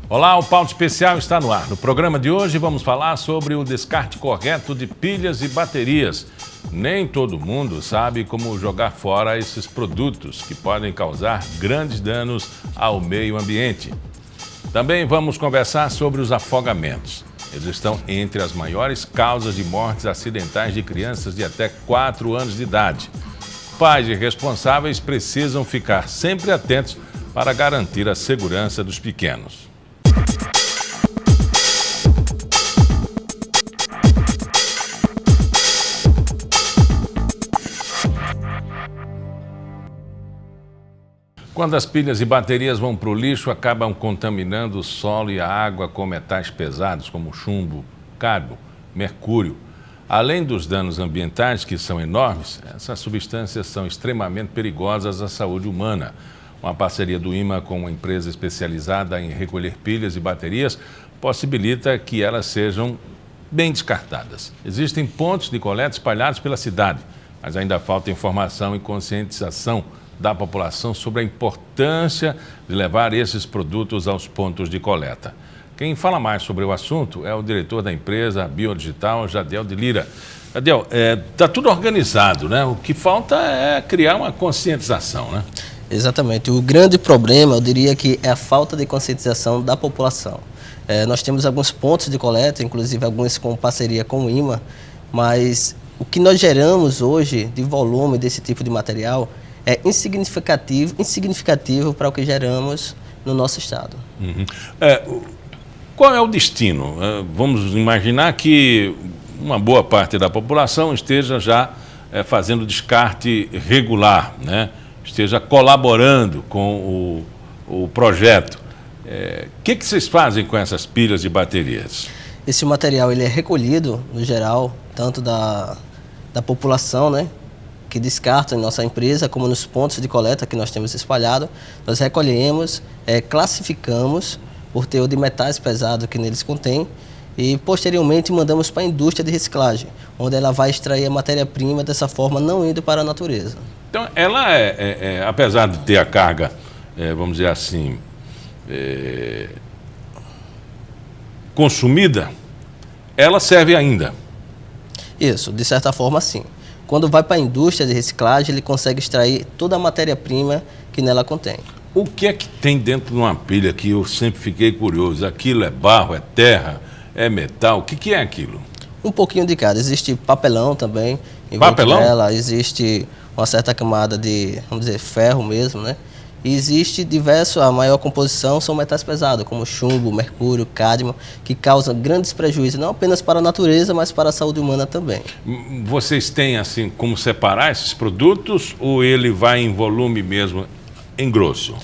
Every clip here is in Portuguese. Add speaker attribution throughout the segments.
Speaker 1: Olá, o Pauta Especial está no ar. No programa de hoje vamos falar sobre o descarte correto de pilhas e baterias. Nem todo mundo sabe como jogar fora esses produtos que podem causar grandes danos ao meio ambiente. Também vamos conversar sobre os afogamentos. Eles estão entre as maiores causas de mortes acidentais de crianças de até 4 anos de idade. Pais e responsáveis precisam ficar sempre atentos para garantir a segurança dos pequenos. Quando as pilhas e baterias vão para o lixo, acabam contaminando o solo e a água com metais pesados como chumbo, cádmio, mercúrio. Além dos danos ambientais, que são enormes, essas substâncias são extremamente perigosas à saúde humana. Uma parceria do IMA com uma empresa especializada em recolher pilhas e baterias possibilita que elas sejam bem descartadas. Existem pontos de coleta espalhados pela cidade, mas ainda falta informação e conscientização da população sobre a importância de levar esses produtos aos pontos de coleta. Quem fala mais sobre o assunto é o diretor da empresa Biodigital, Jadiel de Lira. Jadiel, está tudo organizado, né? O que falta é criar uma conscientização, né?
Speaker 2: Exatamente. O grande problema, eu diria que é a falta de conscientização da população. Nós temos alguns pontos de coleta, inclusive alguns com parceria com o IMA, mas o que nós geramos hoje de volume desse tipo de material é insignificativo para o que geramos no nosso estado.
Speaker 1: Uhum. Qual é o destino? Vamos imaginar que uma boa parte da população esteja já fazendo descarte regular, né? Esteja colaborando com o projeto. Que vocês fazem com essas pilhas e baterias?
Speaker 2: Esse material ele é recolhido, no geral, tanto da população, né, que descarta em nossa empresa, como nos pontos de coleta que nós temos espalhado. Nós recolhemos, classificamos por teor de metais pesados que neles contém e posteriormente mandamos para a indústria de reciclagem, onde ela vai extrair a matéria-prima dessa forma, não indo para a natureza.
Speaker 1: Então, ela apesar de ter a carga, vamos dizer assim, consumida, ela serve ainda.
Speaker 2: Isso, de certa forma, sim. Quando vai para a indústria de reciclagem, ele consegue extrair toda a matéria-prima que nela contém.
Speaker 1: O que é que tem dentro de uma pilha que eu sempre fiquei curioso? Aquilo é barro, é terra, é metal? O que é aquilo? Um
Speaker 2: pouquinho de cada. Existe papelão também.
Speaker 1: Papelão?
Speaker 2: Dela, existe uma certa camada de, vamos dizer, ferro mesmo, né? E existe a maior composição são metais pesados, como chumbo, mercúrio, cádmio, que causam grandes prejuízos, não apenas para a natureza, mas para a saúde humana também.
Speaker 1: Vocês têm, assim, como separar esses produtos ou ele vai em volume mesmo, em grosso?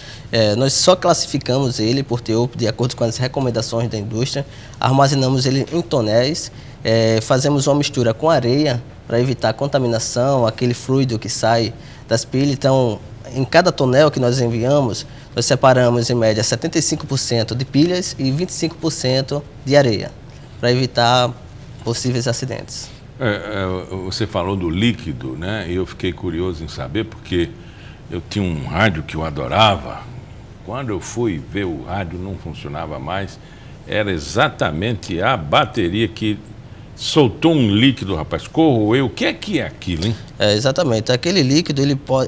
Speaker 2: Nós só classificamos ele por teor, de acordo com as recomendações da indústria, armazenamos ele em tonéis, fazemos uma mistura com areia para evitar a contaminação, aquele fluido que sai das pilhas. Então, em cada tonel que nós enviamos, nós separamos em média 75% de pilhas e 25% de areia, para evitar possíveis acidentes.
Speaker 1: Você falou do líquido, né? Eu fiquei curioso em saber, porque eu tinha um rádio que eu adorava. Quando eu fui ver o rádio, não funcionava mais. Era exatamente a bateria que soltou um líquido, rapaz, corroeu. O que é aquilo, hein?
Speaker 2: Exatamente. Aquele líquido,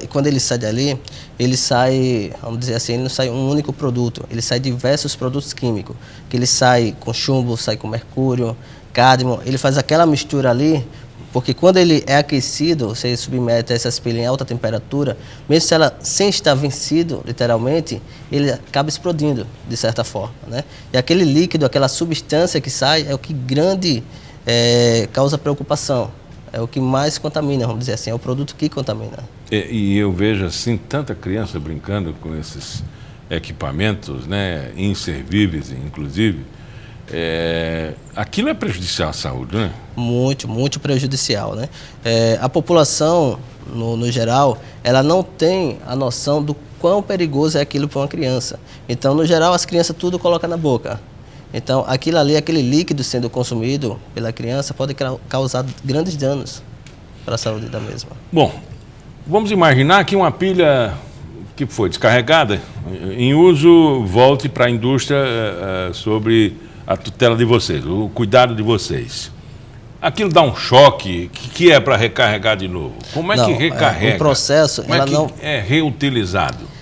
Speaker 2: quando ele sai dali, ele sai, vamos dizer assim, ele não sai um único produto, ele sai diversos produtos químicos, que ele sai com chumbo, sai com mercúrio, cádmio, ele faz aquela mistura ali, porque quando ele é aquecido, você submete essas pilhas em alta temperatura, mesmo se ela sem estar vencido, literalmente, ele acaba explodindo, de certa forma, né? E aquele líquido, aquela substância que sai, é o que causa preocupação. É o que mais contamina, vamos dizer assim, é o produto que contamina.
Speaker 1: E eu vejo assim tanta criança brincando com esses equipamentos, né, inservíveis, inclusive. Aquilo é prejudicial à saúde, né?
Speaker 2: Muito, muito prejudicial, né? A população, no geral, ela não tem a noção do quão perigoso é aquilo para uma criança. Então, no geral, as crianças tudo colocam na boca. Então, aquilo ali, aquele líquido sendo consumido pela criança pode causar grandes danos para a saúde da mesma.
Speaker 1: Bom, vamos imaginar que uma pilha que foi descarregada, em uso, volte para a indústria sobre a tutela de vocês, o cuidado de vocês. Aquilo dá um choque, que é para recarregar de novo? Como é que recarrega?
Speaker 2: O processo,
Speaker 1: como é que é reutilizado?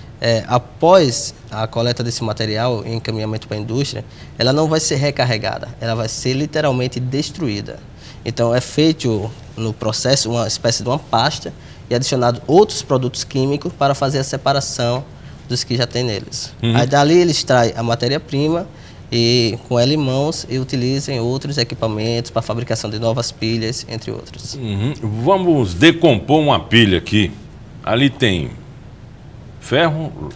Speaker 2: Após a coleta desse material e encaminhamento para a indústria, ela não vai ser recarregada, ela vai ser literalmente destruída. Então é feito no processo uma espécie de uma pasta e adicionado outros produtos químicos para fazer a separação dos que já tem neles. Aí dali ele extrai a matéria-prima e com ela em mãos e utiliza em outros equipamentos para a fabricação de novas pilhas, entre outros.
Speaker 1: Vamos decompor uma pilha aqui. Ali tem ferro,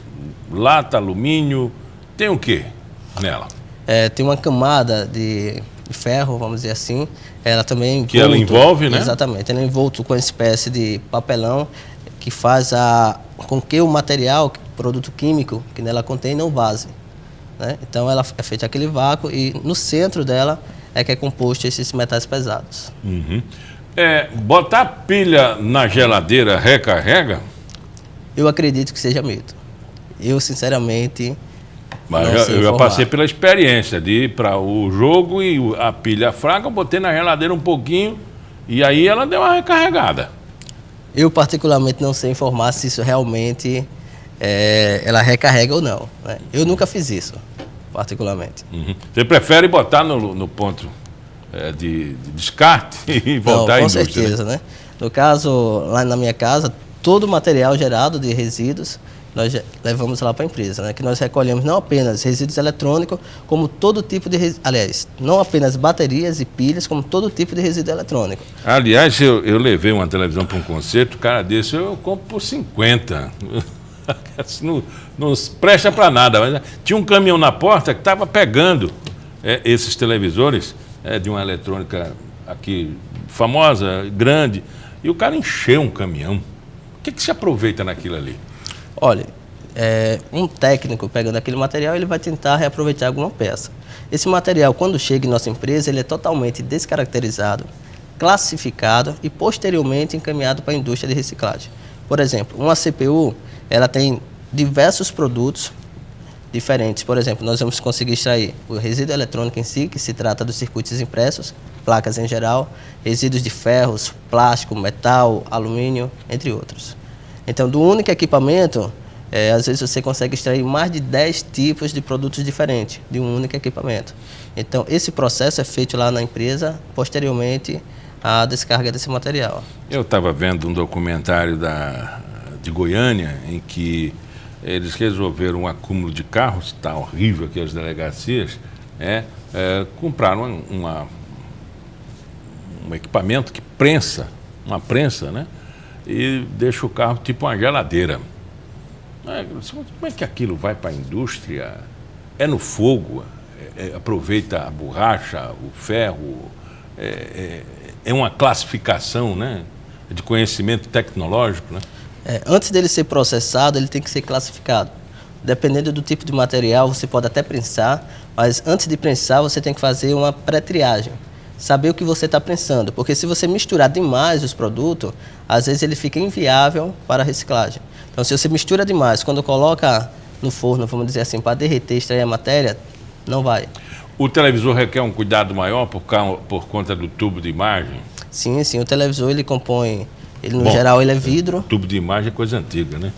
Speaker 1: lata, alumínio, tem o que nela?
Speaker 2: Tem uma camada de ferro, vamos dizer assim, ela também envolto,
Speaker 1: que ela envolve, né?
Speaker 2: Exatamente, ela é envolto com uma espécie de papelão que faz com que o material, o produto químico que nela contém não vaze, né? Então ela é feita aquele vácuo e no centro dela é que é composto esses metais pesados.
Speaker 1: Botar pilha na geladeira recarrega?
Speaker 2: Eu acredito que seja mito. Eu, sinceramente,
Speaker 1: mas eu já passei pela experiência de ir para o jogo e a pilha fraca, eu botei na geladeira um pouquinho e aí ela deu uma recarregada.
Speaker 2: Eu, particularmente, não sei informar se isso realmente ela recarrega ou não, né? Eu nunca fiz isso, particularmente.
Speaker 1: Você prefere botar no ponto de descarte e voltar à indústria? Com
Speaker 2: certeza, né? No caso, lá na minha casa, todo o material gerado de resíduos, nós levamos lá para a empresa, né? Que nós recolhemos não apenas resíduos eletrônicos, como todo tipo de aliás, não apenas baterias e pilhas, como todo tipo de resíduo eletrônico.
Speaker 1: Aliás, eu levei uma televisão para um concerto, cara desse eu compro por 50. não presta para nada. Mas tinha um caminhão na porta que estava pegando esses televisores de uma eletrônica aqui famosa, grande, e o cara encheu um caminhão. O que se aproveita naquilo ali?
Speaker 2: Olha, um técnico pegando aquele material, ele vai tentar reaproveitar alguma peça. Esse material, quando chega em nossa empresa, ele é totalmente descaracterizado, classificado e posteriormente encaminhado para a indústria de reciclagem. Por exemplo, uma CPU, ela tem diversos produtos diferentes. Por exemplo, nós vamos conseguir extrair o resíduo eletrônico em si, que se trata dos circuitos impressos, placas em geral, resíduos de ferros, plástico, metal, alumínio, entre outros. Então, do único equipamento, às vezes você consegue extrair mais de 10 tipos de produtos diferentes de um único equipamento. Então, esse processo é feito lá na empresa, posteriormente à descarga desse material.
Speaker 1: Eu estava vendo um documentário de Goiânia, em que eles resolveram um acúmulo de carros, está horrível aqui as delegacias, compraram um equipamento que prensa, uma prensa, né? E deixa o carro tipo uma geladeira. Como é que aquilo vai para a indústria? É no fogo, aproveita a borracha, o ferro, é uma classificação, né, de conhecimento tecnológico, né?
Speaker 2: Antes dele ser processado, ele tem que ser classificado. Dependendo do tipo de material, você pode até prensar, mas antes de prensar, você tem que fazer uma pré-triagem. Saber o que você está prensando, porque se você misturar demais os produtos, às vezes ele fica inviável para a reciclagem. Então, se você mistura demais, quando coloca no forno, vamos dizer assim, para derreter, extrair a matéria, não vai.
Speaker 1: O televisor requer um cuidado maior por conta do tubo de imagem?
Speaker 2: Sim, o televisor ele compõe, no geral ele é vidro.
Speaker 1: O tubo de imagem é coisa antiga, né?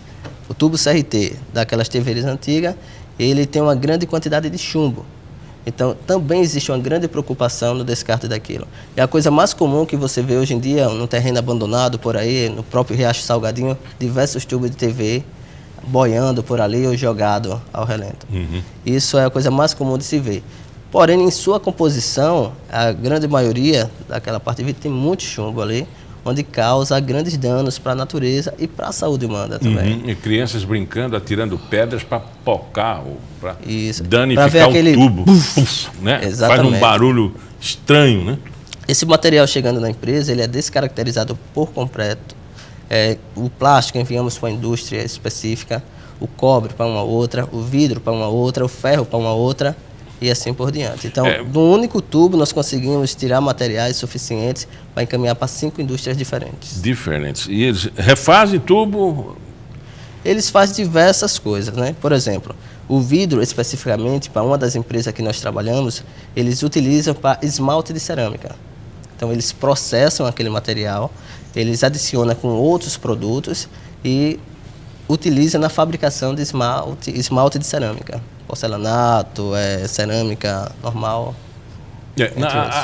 Speaker 2: O tubo CRT, daquelas TVs antigas, ele tem uma grande quantidade de chumbo. Então, também existe uma grande preocupação no descarte daquilo. E a coisa mais comum que você vê hoje em dia, no terreno abandonado por aí, no próprio Riacho Salgadinho, diversos tubos de TV boiando por ali ou jogado ao relento. Isso é a coisa mais comum de se ver. Porém, em sua composição, a grande maioria daquela parte de vidro tem muito chumbo ali, onde causa grandes danos para a natureza e para a saúde humana também.
Speaker 1: E crianças brincando, atirando pedras para pocar ou para
Speaker 2: danificar ver aquele
Speaker 1: tubo, né? Faz um barulho estranho, né?
Speaker 2: Esse material chegando na empresa, ele é descaracterizado por completo. O plástico enviamos para uma indústria específica, o cobre para uma outra, o vidro para uma outra, o ferro para uma outra, e assim por diante. Então, de um único tubo, nós conseguimos tirar materiais suficientes para encaminhar para 5 indústrias diferentes.
Speaker 1: E eles refazem tubo?
Speaker 2: eles fazem diversas coisas, né? Por exemplo, o vidro, especificamente, para uma das empresas que nós trabalhamos, eles utilizam para esmalte de cerâmica. Então, eles processam aquele material, eles adicionam com outros produtos e utilizam na fabricação de esmalte de cerâmica. Porcelanato, cerâmica normal.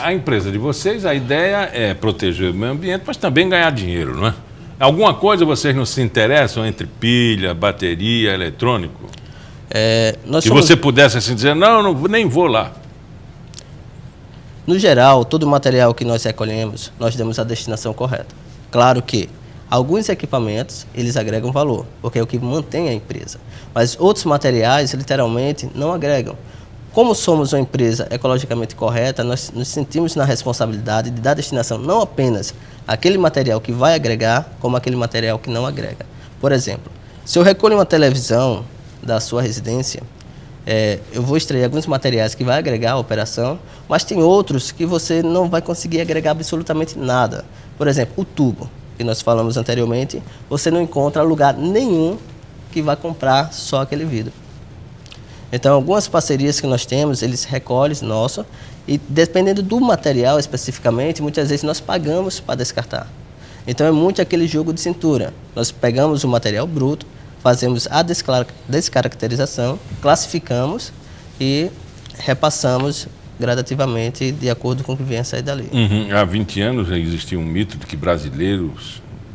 Speaker 1: A empresa de vocês, a ideia é proteger o meio ambiente, mas também ganhar dinheiro, não é? Alguma coisa vocês não se interessam entre pilha, bateria, eletrônico? Se você pudesse assim dizer, não, nem vou lá.
Speaker 2: No geral, todo o material que nós recolhemos, nós damos a destinação correta. Claro que alguns equipamentos, eles agregam valor, porque é o que mantém a empresa. Mas outros materiais, literalmente, não agregam. Como somos uma empresa ecologicamente correta, nós nos sentimos na responsabilidade de dar destinação não apenas àquele material que vai agregar, como aquele material que não agrega. Por exemplo, se eu recolho uma televisão da sua residência, eu vou extrair alguns materiais que vai agregar a operação, mas tem outros que você não vai conseguir agregar absolutamente nada. Por exemplo, o tubo, que nós falamos anteriormente, você não encontra lugar nenhum que vai comprar só aquele vidro. Então, algumas parcerias que nós temos, eles recolhem nosso e, dependendo do material especificamente, muitas vezes nós pagamos para descartar. Então, é muito aquele jogo de cintura. Nós pegamos o material bruto, fazemos a descaracterização, classificamos e repassamos gradativamente de acordo com o que venha a sair dali.
Speaker 1: Há 20 anos existia um mito de que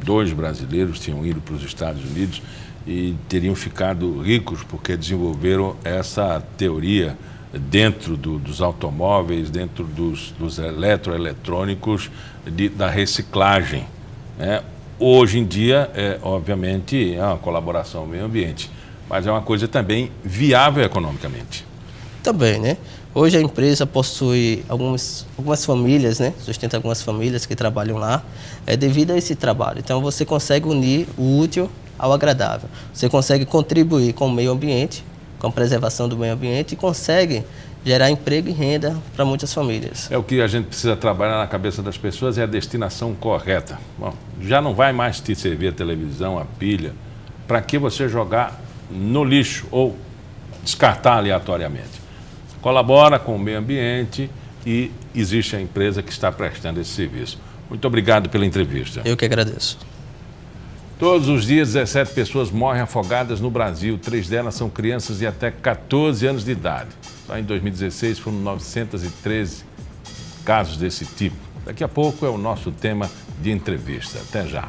Speaker 1: dois brasileiros tinham ido para os Estados Unidos e teriam ficado ricos porque desenvolveram essa teoria dentro dos automóveis, dentro dos eletroeletrônicos, da reciclagem, né? Hoje em dia, obviamente, é uma colaboração ao meio ambiente, mas é uma coisa também viável economicamente.
Speaker 2: Também, né? Hoje a empresa possui algumas famílias, né? Sustenta algumas famílias que trabalham lá, devido a esse trabalho. Então, você consegue unir o útil ao agradável. Você consegue contribuir com o meio ambiente, com a preservação do meio ambiente e consegue gerar emprego e renda para muitas famílias.
Speaker 1: É o que a gente precisa trabalhar na cabeça das pessoas, é a destinação correta. Bom, já não vai mais te servir a televisão, a pilha. Para que você jogar no lixo ou descartar aleatoriamente? Colabora com o meio ambiente e existe a empresa que está prestando esse serviço. Muito obrigado pela entrevista.
Speaker 2: Eu que agradeço.
Speaker 1: Todos os dias, 17 pessoas morrem afogadas no Brasil. 3 delas são crianças de até 14 anos de idade. Só em 2016 foram 913 casos desse tipo. Daqui a pouco é o nosso tema de entrevista. Até já.